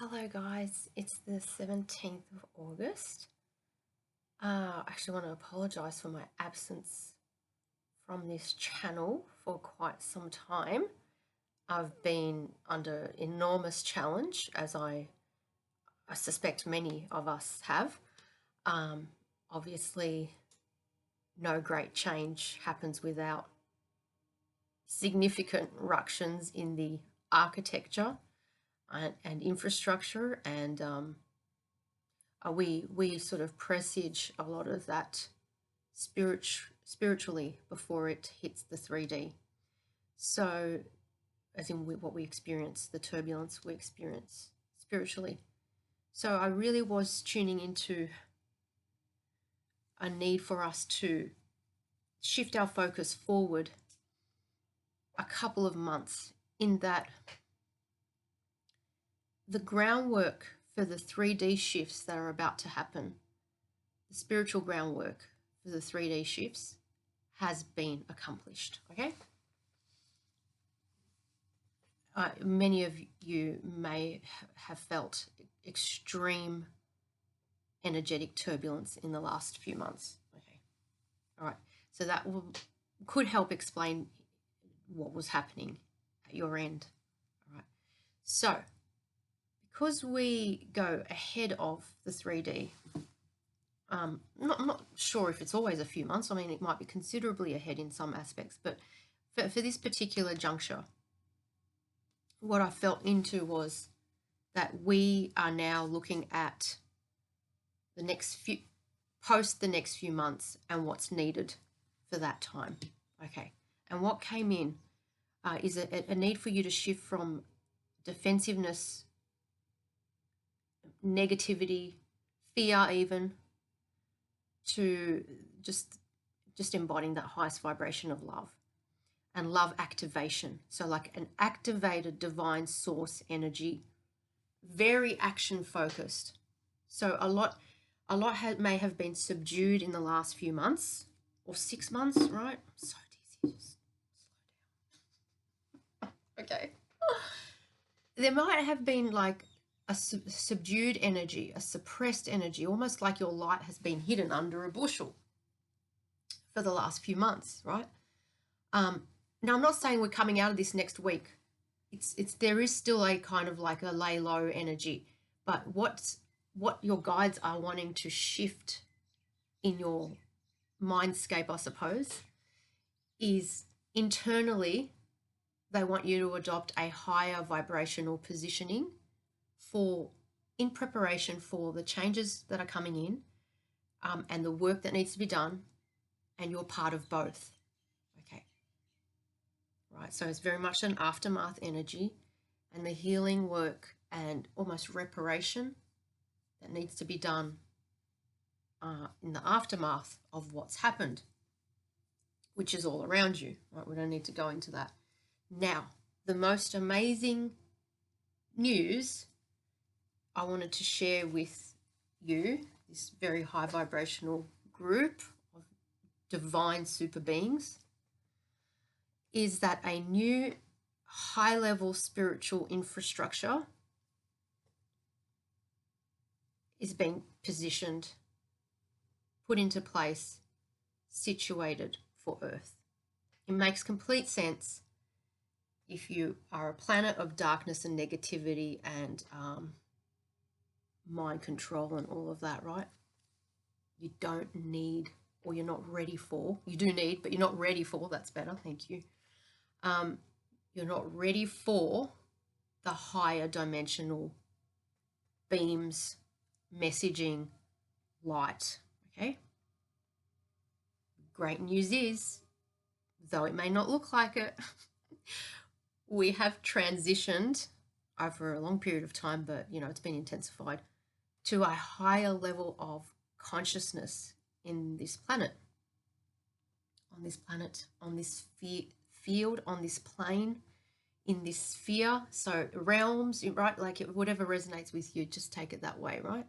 Hello guys, it's the 17th of August. I actually want to apologize for my absence from this channel for quite some time. I've been under enormous challenge, as I suspect many of us have. Obviously, no great change happens without significant ructions in the architecture and infrastructure, and we sort of presage a lot of that spiritually before it hits the 3D. So, as in what we experience, the turbulence we experience spiritually. So I really was tuning into a need for us to shift our focus forward a couple of months, in that the groundwork for the 3D shifts that are about to happen, the spiritual groundwork for the 3D shifts, has been accomplished. Okay. Many of you may have felt extreme energetic turbulence in the last few months. Okay. All right. So that could help explain what was happening at your end. All right. So, because we go ahead of the 3D, I'm not sure if it's always a few months. I mean, it might be considerably ahead in some aspects, but for this particular juncture, what I felt into was that we are now looking at the next few months and what's needed for that time. Okay. And what came in is a need for you to shift from defensiveness, negativity, fear, even, to just embodying that highest vibration of love and love activation. So like an activated divine source energy, very action focused. So a lot may have been subdued in the last few months or 6 months, right? I'm so dizzy. Just slow down. Okay. There might have been like a subdued energy, a suppressed energy, almost like your light has been hidden under a bushel for the last few months, right? Now, I'm not saying we're coming out of this next week. There is still a kind of like a lay low energy, but what your guides are wanting to shift in your mindscape, I suppose, is internally they want you to adopt a higher vibrational positioning in preparation for the changes that are coming in, and the work that needs to be done, and you're part of both. Okay. Right. So it's very much an aftermath energy, and the healing work and almost reparation that needs to be done in the aftermath of what's happened, which is all around you. Right. We don't need to go into that. Now, the most amazing news I wanted to share with you, this very high vibrational group of divine super beings, is that a new high-level spiritual infrastructure is being positioned, put into place, situated for Earth. It makes complete sense if you are a planet of darkness and negativity and mind control and all of that, right? You don't need, or you're not ready for, you do need, but you're not ready for, that's better, thank you. You're not ready for the higher dimensional beams, messaging, light, okay? Great news is, though it may not look like it, we have transitioned over a long period of time, but it's been intensified to a higher level of consciousness in this planet, on this field, on this plane, in this sphere. So realms, right? Like whatever resonates with you, just take it that way, right?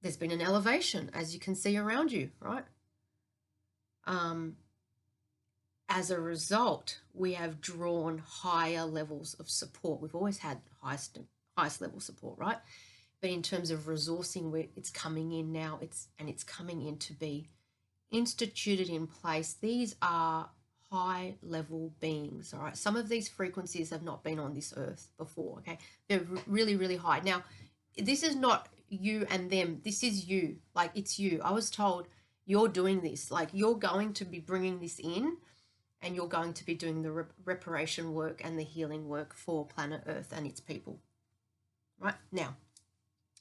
There's been an elevation, as you can see around you, right? As a result, we have drawn higher levels of support. We've always had highest level support, right? But in terms of resourcing, where it's coming in now, it's coming in to be instituted in place. These are high level beings, all right? Some of these frequencies have not been on this earth before, okay? They're really, really high. Now, this is not you and them. This is you. Like, it's you. I was told you're doing this. Like, you're going to be bringing this in, and you're going to be doing the reparation work and the healing work for planet Earth and its people. Right? Now,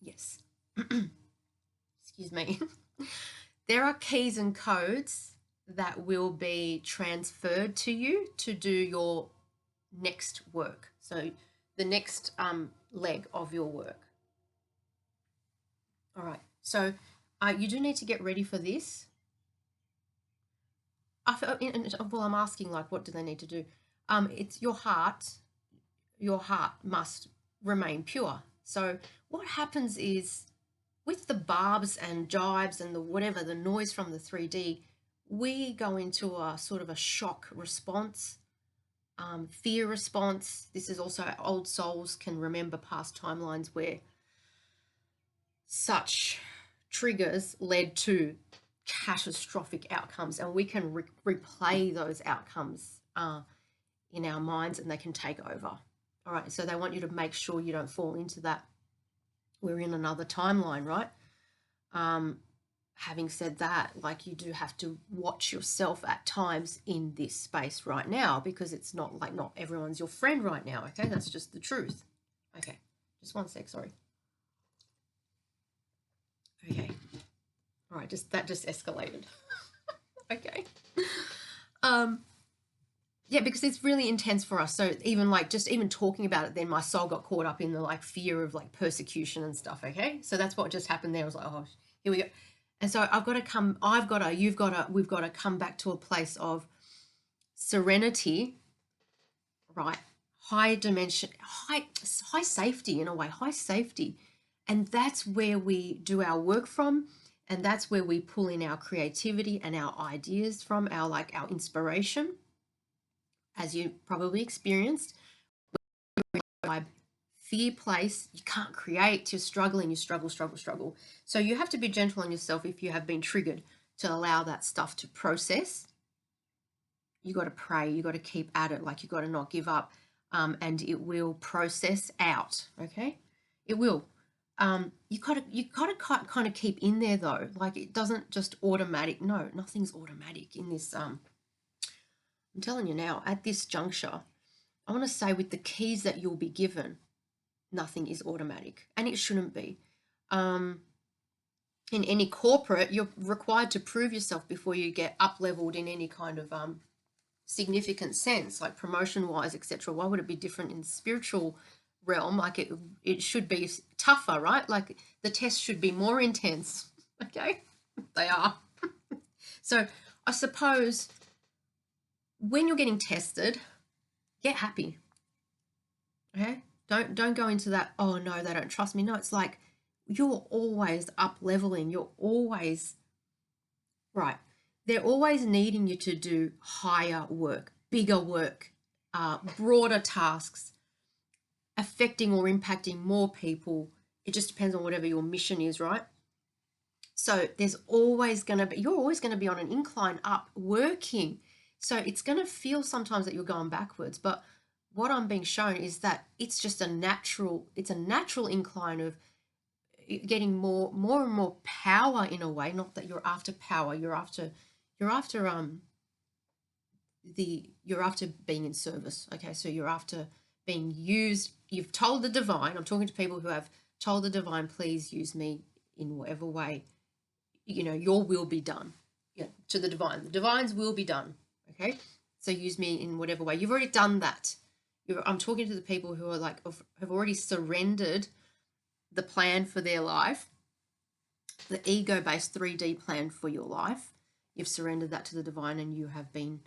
yes. Excuse me. There are keys and codes that will be transferred to you to do your next work. So the next leg of your work. All right. So you do need to get ready for this. Well, I'm asking, like, what do they need to do? It's your heart. Your heart must remain pure. So what happens is, with the barbs and jibes and the whatever, the noise from the 3D, we go into a sort of a shock response, fear response. This is also, old souls can remember past timelines where such triggers led to catastrophic outcomes, and we can replay those outcomes in our minds, and they can take over. All right, so they want you to make sure you don't fall into that. We're in another timeline, right? Having said that, like, you do have to watch yourself at times in this space right now, because it's not like, not everyone's your friend right now, okay? That's just the truth. Okay, just one sec, sorry. Okay. All right, that just escalated. Okay. Yeah, because it's really intense for us. So even like, just even talking about it, then my soul got caught up in the like fear of like persecution and stuff. Okay. So that's what just happened there. I was like, oh, here we go. And so we've got to come back to a place of serenity, right? High dimension, high safety, in a way, high safety. And that's where we do our work from. And that's where we pull in our creativity and our ideas from, our inspiration. As you probably experienced, fear place, you can't create, you're struggling, you struggle. So you have to be gentle on yourself if you have been triggered, to allow that stuff to process. You got to pray, you got to keep at it, like, you got to not give up, and it will process out. Okay, it will. You gotta kind of keep in there though. Like, it doesn't just automatic. No, nothing's automatic in this. I'm telling you now, at this juncture, I want to say, with the keys that you'll be given, nothing is automatic, and it shouldn't be. In any corporate, you're required to prove yourself before you get up leveled in any kind of significant sense, like promotion wise, etc. Why would it be different in the spiritual realm? Like, it should be tougher, right? Like, the tests should be more intense. Okay, they are. So I suppose when you're getting tested, get happy. Okay, don't go into that, oh no, they don't trust me. No, it's like, you're always up leveling, you're always right. They're always needing you to do higher work, bigger work, broader tasks, affecting or impacting more people. It just depends on whatever your mission is, right? So you're always going to be on an incline up working. So it's going to feel sometimes that you're going backwards, but what I'm being shown is that it's just a natural incline of getting more and more power, in a way. Not that you're after power, you're after being in service. Okay, so you're after being used. You've told the divine, I'm talking to people who have told the divine, please use me in whatever way, your will be done. Yeah, to the divine's will be done. Okay, so use me in whatever way. You've already done that. I'm talking to the people who are like, have already surrendered the plan for their life, the ego-based 3D plan for your life. You've surrendered that to the divine, and you have been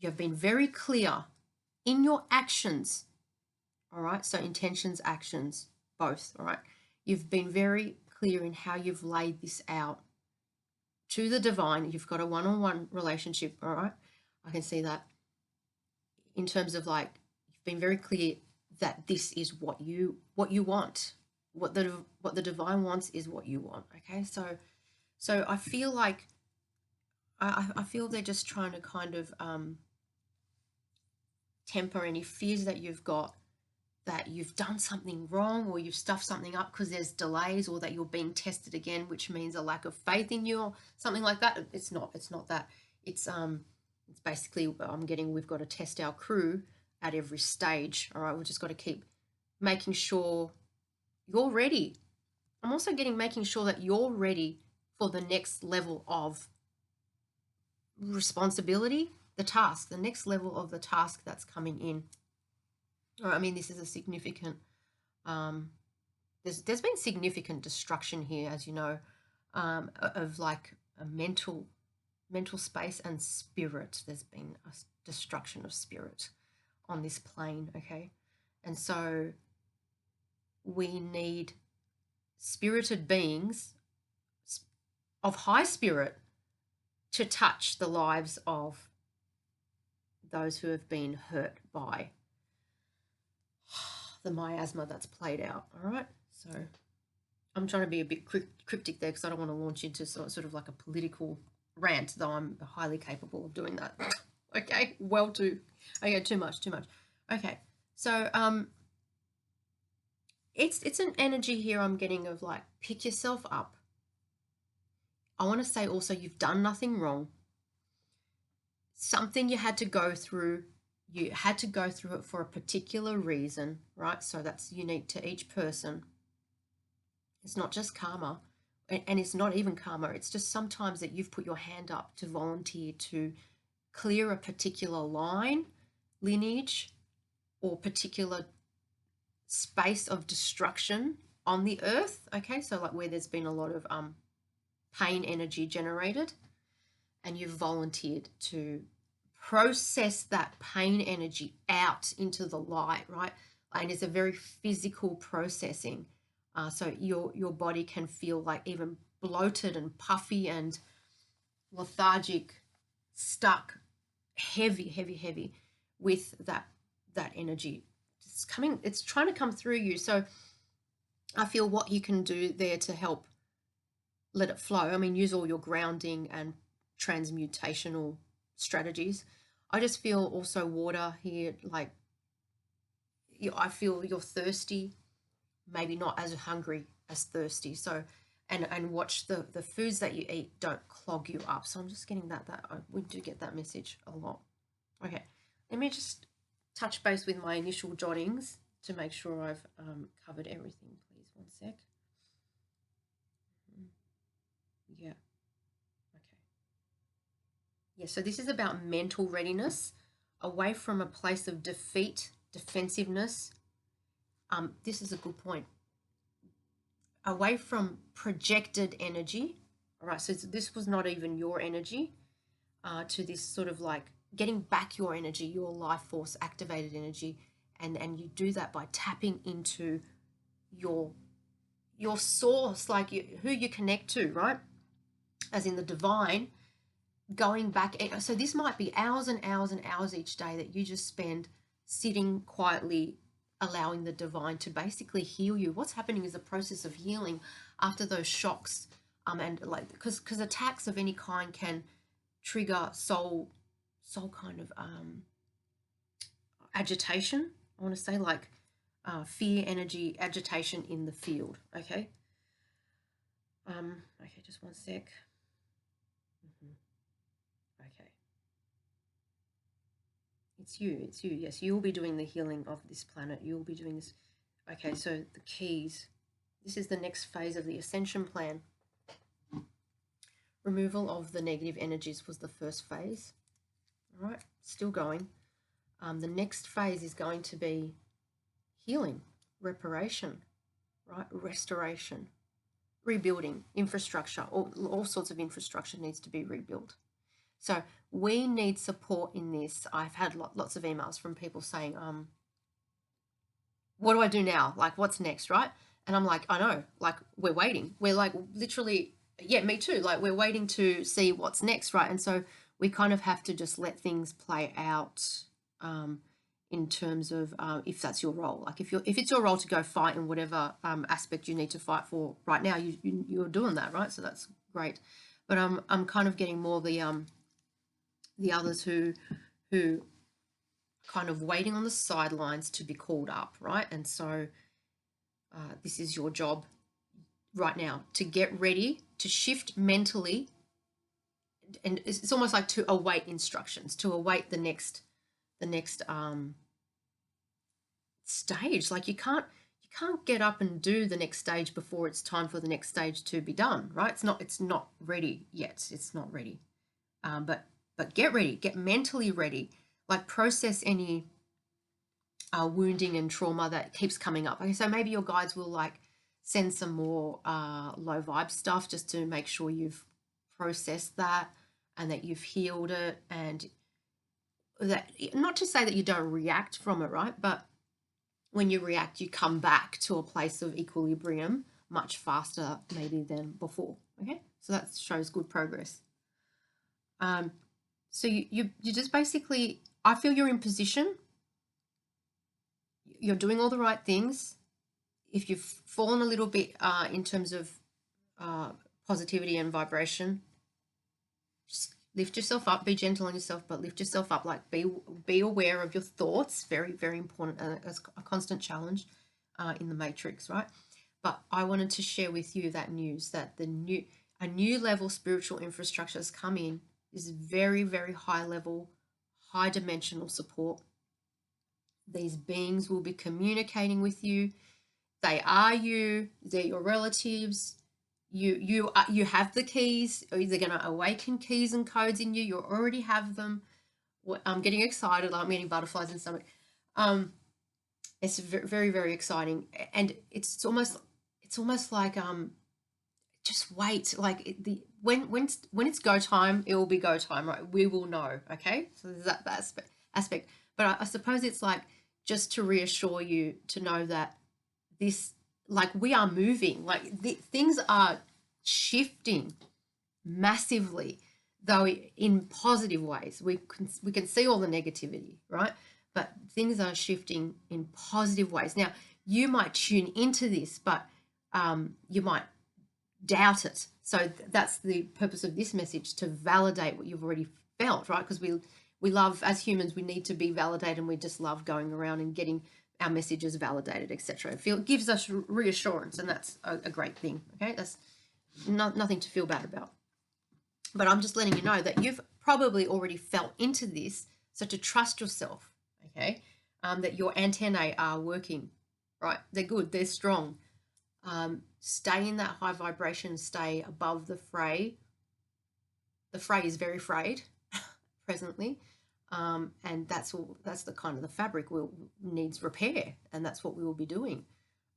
very clear in your actions. All right, so intentions, actions, both. All right, you've been very clear in how you've laid this out to the divine. You've got a one-on-one relationship. All right, I can see that. In terms of, like, you've been very clear that this is what you want. What the divine wants is what you want. Okay, so I feel like I feel they're just trying to kind of temper any fears that you've got, that you've done something wrong or you've stuffed something up because there's delays, or that you're being tested again, which means a lack of faith in you or something like that. It's not that. It's basically I'm getting, we've got to test our crew at every stage. All right, we've just got to keep making sure you're ready. I'm also getting making sure that you're ready for the next level of responsibility, the next level of the task that's coming in. All right, I mean, this is a significant, there's been significant destruction here, as you know, of like a mental space and spirit. There's been a destruction of spirit on this plane, okay? And so we need spirited beings of high spirit to touch the lives of those who have been hurt by the miasma that's played out. All right, so I'm trying to be a bit cryptic there because I don't want to launch into sort of like a political rant, though I'm highly capable of doing that. Okay, too much. Okay, so it's an energy here I'm getting of like, pick yourself up. I want to say also, you've done nothing wrong. Something you had to go through. You had to go through it for a particular reason, right? So that's unique to each person. It's not just karma, and it's not even karma. It's just sometimes that you've put your hand up to volunteer to clear a particular line, lineage, or particular space of destruction on the earth. Okay, so like where there's been a lot of pain energy generated, and you've volunteered to process that pain energy out into the light, right? And it's a very physical processing. So your body can feel like even bloated and puffy and lethargic, stuck, heavy with that energy. It's trying to come through you. So I feel what you can do there to help let it flow. I mean, use all your grounding and transmutational strategies. I just feel also water here, like I feel you're thirsty, maybe not as hungry as thirsty. So, and watch the foods that you eat don't clog you up. So I'm just getting that we do get that message a lot. Okay, let me just touch base with my initial jottings to make sure I've covered everything. Please, one sec. Yeah. Okay. Yeah, so this is about mental readiness, away from a place of defeat, defensiveness. This is a good point. Away from projected energy. All right, so this was not even your energy, to this sort of like getting back your energy, your life force activated energy. And you do that by tapping into your source, like who you connect to, right? As in the divine, going back. So this might be hours and hours and hours each day that you just spend sitting quietly, allowing the divine to basically heal you. What's happening is a process of healing after those shocks, and like because attacks of any kind can trigger soul kind of agitation. I want to say like fear energy, agitation in the field. Okay. Okay, just one sec. Okay. It's you. Yes, you'll be doing the healing of this planet. You'll be doing this. Okay, so the keys. This is the next phase of the ascension plan. Removal of the negative energies was the first phase. All right, still going. The next phase is going to be healing, reparation, right? Restoration, rebuilding, infrastructure. All sorts of infrastructure needs to be rebuilt. So we need support in this. I've had lots of emails from people saying, what do I do now? Like, what's next, right? And I'm like, I know, like, we're waiting. We're like literally, yeah, me too. Like, we're waiting to see what's next, right? And so we kind of have to just let things play out in terms of if that's your role. Like if it's your role to go fight in whatever aspect you need to fight for right now, you're doing that, right? So that's great. But I'm kind of getting more the others who kind of waiting on the sidelines to be called up, right? And so this is your job right now to get ready to shift mentally, and it's almost like to await instructions, to await the next stage. Like you can't get up and do the next stage before it's time for the next stage to be done, right? It's not ready yet. It's not ready. But get ready, get mentally ready. Like process any wounding and trauma that keeps coming up. Okay, so maybe your guides will like send some more low vibe stuff just to make sure you've processed that and that you've healed it, and that, not to say that you don't react from it, right? But when you react, you come back to a place of equilibrium much faster maybe than before. Okay, so that shows good progress. So you just basically, I feel you're in position, you're doing all the right things. If you've fallen a little bit in terms of positivity and vibration, just lift yourself up, be gentle on yourself, but lift yourself up. Like be aware of your thoughts. Very, very important, as a constant challenge in the matrix, right? But I wanted to share with you that news that a new level spiritual infrastructure has come in. Is very, very high level, high dimensional support. These beings will be communicating with you. They are you. They're your relatives. You have the keys. They're going to awaken keys and codes in you. You already have them. I'm getting excited. I'm getting butterflies in stomach. It's very, very exciting, and it's almost like just wait. Like when it's go time, it will be go time, right? We will know. Okay, so there's that aspect. But I suppose it's like just to reassure you to know that this, like, we are moving, like things are shifting massively, though in positive ways. We can see all the negativity, right? But things are shifting in positive ways. Now you might tune into this, but you might doubt it. So that's the purpose of this message, to validate what you've already felt, right? Because we love, as humans, we need to be validated, and we just love going around and getting our messages validated, etc. It gives us reassurance, and that's a great thing. Okay, that's nothing to feel bad about. But I'm just letting you know that you've probably already felt into this, so to trust yourself, okay, that your antennae are working, right? They're good, they're strong. Stay in that high vibration, stay above the fray. The fray is very frayed presently, and that's the kind of the fabric needs repair, and that's what we will be doing,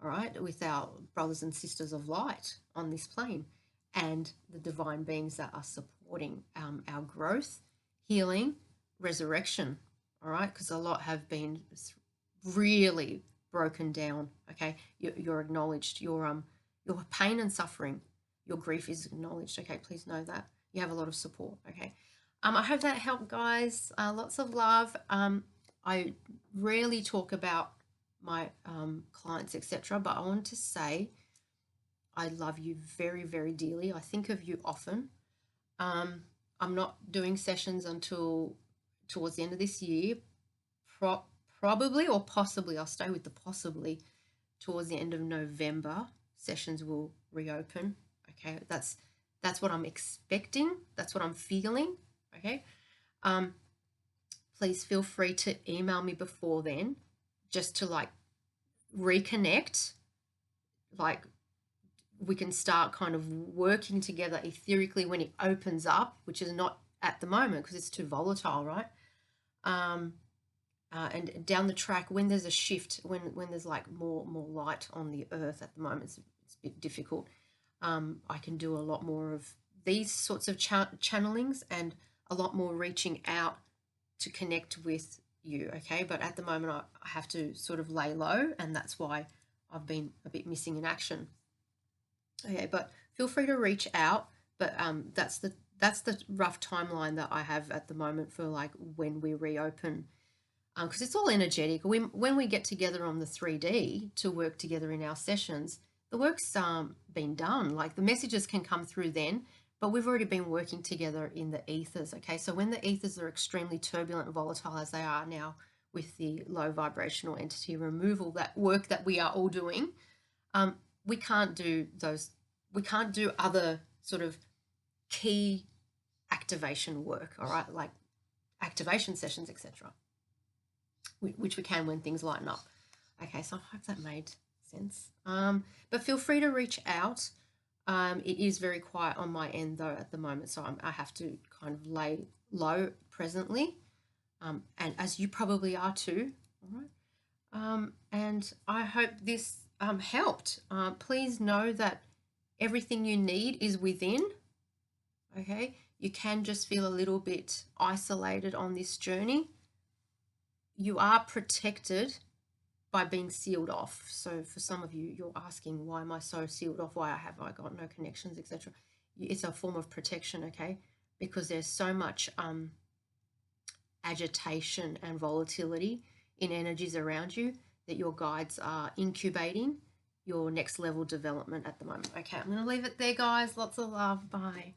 all right, with our brothers and sisters of light on this plane, and the divine beings that are supporting our growth, healing, resurrection, all right, because a lot have been really broken down. Okay, you're acknowledged. Your pain and suffering, your grief is acknowledged. Okay, please know that you have a lot of support. Okay, I hope that helped, guys. Lots of love. I rarely talk about my clients, etc., but I want to say I love you very, very dearly. I think of you often. I'm not doing sessions until towards the end of this year. Probably or possibly, I'll stay with the possibly, towards the end of November, sessions will reopen. Okay, that's what I'm expecting. That's what I'm feeling. Okay, please feel free to email me before then, just to like reconnect. Like we can start kind of working together etherically when it opens up, which is not at the moment because it's too volatile, right? And down the track, when there's a shift, when there's like more light on the earth, at the moment it's a bit difficult. I can do a lot more of these sorts of channelings and a lot more reaching out to connect with you. Okay, but at the moment I have to sort of lay low, and that's why I've been a bit missing in action. Okay, but feel free to reach out. But that's the rough timeline that I have at the moment for like when we reopen. because it's all energetic. When we get together on the 3D to work together in our sessions, the work's been done. Like the messages can come through then, but we've already been working together in the ethers. Okay, so when the ethers are extremely turbulent and volatile as they are now with the low vibrational entity removal, that work that we are all doing, we can't do those. We can't do other sort of key activation work. All right, like activation sessions, etc., which we can when things lighten up. Okay, so I hope that made sense. But feel free to reach out. It is very quiet on my end though at the moment, so I have to kind of lay low presently, and as you probably are too. All right. And I hope this helped. Please know that everything you need is within. Okay, you can just feel a little bit isolated on this journey. You are protected by being sealed off. So for some of you, you're asking, why am I so sealed off? Why have I got no connections, etc.? It's a form of protection, okay? Because there's so much agitation and volatility in energies around you that your guides are incubating your next level development at the moment. Okay, I'm going to leave it there, guys. Lots of love. Bye.